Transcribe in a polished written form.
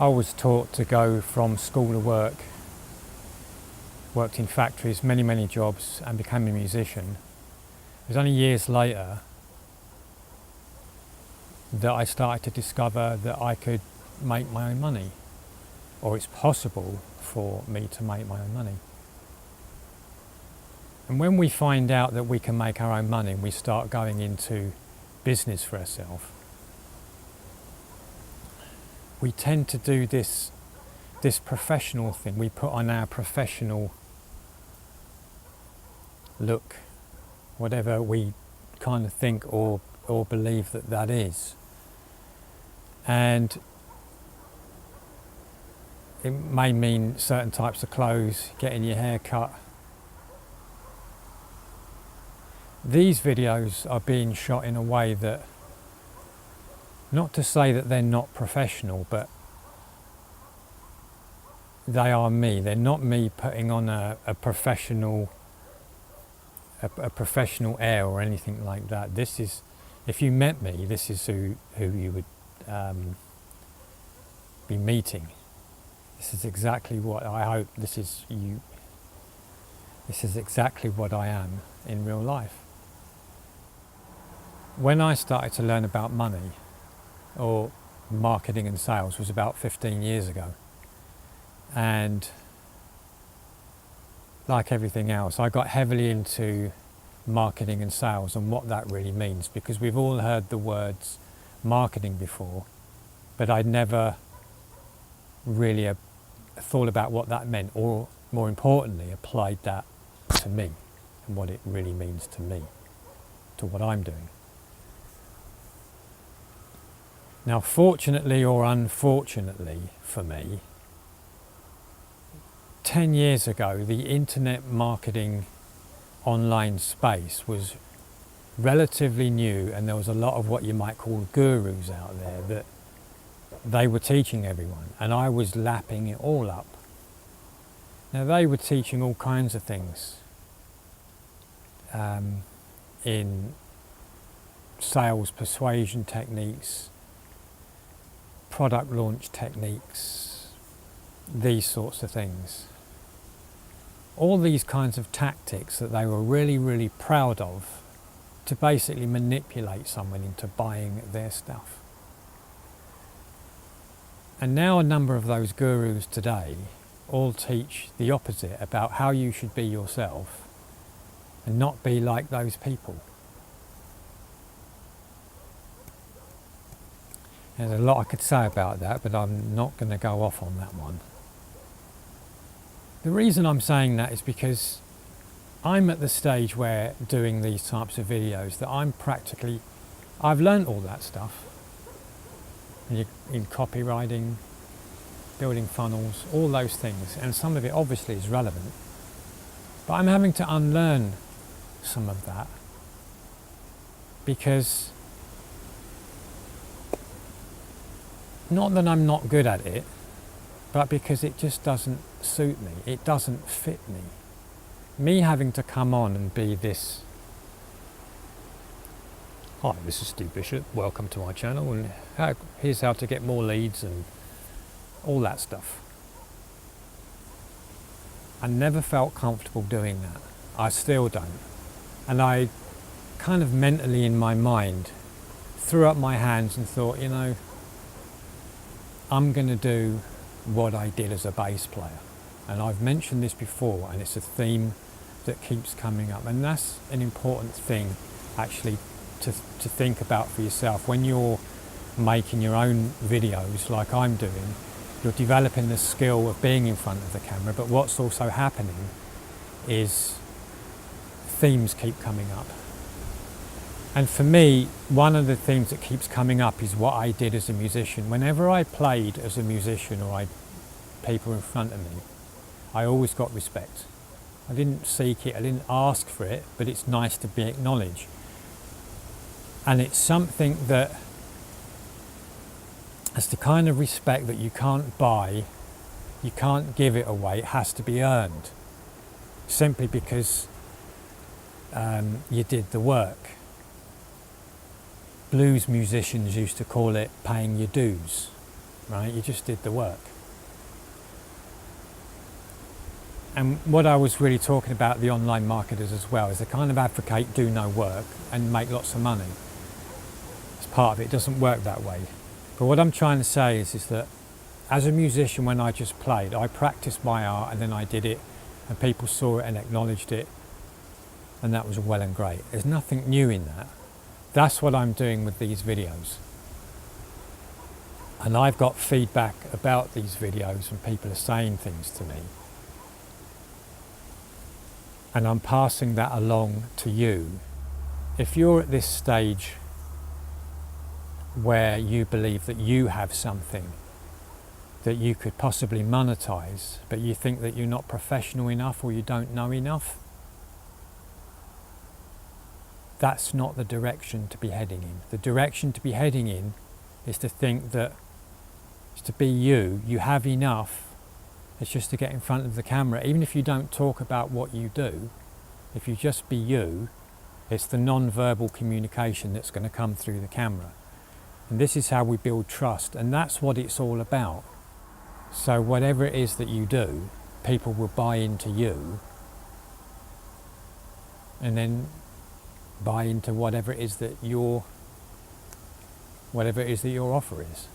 I was taught to go from school to work, worked in factories, many jobs, and became a musician. It was only years later that I started to discover that I could make my own money, or it's possible for me to make my own money. And when we find out that we can make our own money and we start going into business for ourselves, we tend to do this professional thing. We put on our professional look, whatever we kind of think or believe that is. And it may mean certain types of clothes, getting your hair cut. These videos are being shot in a way that, not to say that they're not professional, but they are me. They're not me putting on a professional air or anything like that. This is, if you met me, this is who you would be meeting. This is exactly what I hope. This is exactly what I am in real life. When I started to learn about money or marketing and sales was about 15 years ago. And like everything else, I got heavily into marketing and sales and what that really means, because we've all heard the words marketing before, but I'd never really thought about what that meant, or more importantly, applied that to me and what it really means to me, to what I'm doing. Now, fortunately or unfortunately for me, 10 years ago, the internet marketing online space was relatively new, and there was a lot of what you might call gurus out there that they were teaching everyone, and I was lapping it all up. Now, they were teaching all kinds of things in sales persuasion techniques, product launch techniques, these sorts of things. All these kinds of tactics that they were really proud of to basically manipulate someone into buying their stuff. And now a number of those gurus today all teach the opposite about how you should be yourself and not be like those people. There's a lot I could say about that, but I'm not going to go off on that one. The reason I'm saying that is because I'm at the stage where, doing these types of videos, that I've learned all that stuff in copywriting, building funnels, all those things, and some of it obviously is relevant, but I'm having to unlearn some of that, because not that I'm not good at it, but because it just doesn't suit me, it doesn't fit me. Me having to come on and be this, "Hi, this is Steve Bishop, welcome to my channel, and here's how to get more leads," and all that stuff. I never felt comfortable doing that. I still don't. And I kind of mentally, in my mind, threw up my hands and thought, you know, I'm going to do what I did as a bass player. And I've mentioned this before, and it's a theme that keeps coming up. And that's an important thing, actually, to think about for yourself. When you're making your own videos, like I'm doing, you're developing the skill of being in front of the camera, but what's also happening is themes keep coming up. And for me, one of the themes that keeps coming up is what I did as a musician. Whenever I played as a musician or I had people in front of me, I always got respect. I didn't seek it, I didn't ask for it, but it's nice to be acknowledged. And it's something that, it's the kind of respect that you can't buy, you can't give it away, it has to be earned. Simply because you did the work. Blues musicians used to call it paying your dues. right? You just did the work. And what I was really talking about the online marketers as well is they kind of advocate do no work and make lots of money. It's part of it. It doesn't work that way. But what I'm trying to say is that as a musician, when I just played, I practiced my art and then I did it and people saw it and acknowledged it, and that was well and great. There's nothing new in that. That's what I'm doing with these videos. And I've got feedback about these videos and people are saying things to me. And I'm passing that along to you. If you're at this stage where you believe that you have something that you could possibly monetize, but you think that you're not professional enough or you don't know enough, that's not the direction to be heading in. The direction to be heading in is to think that it's to be you. You have enough. It's just to get in front of the camera. Even if you don't talk about what you do, if you just be you, it's the non-verbal communication that's going to come through the camera. And this is how we build trust, and that's what it's all about. So whatever it is that you do, people will buy into you, and then buy into whatever it is that your offer is.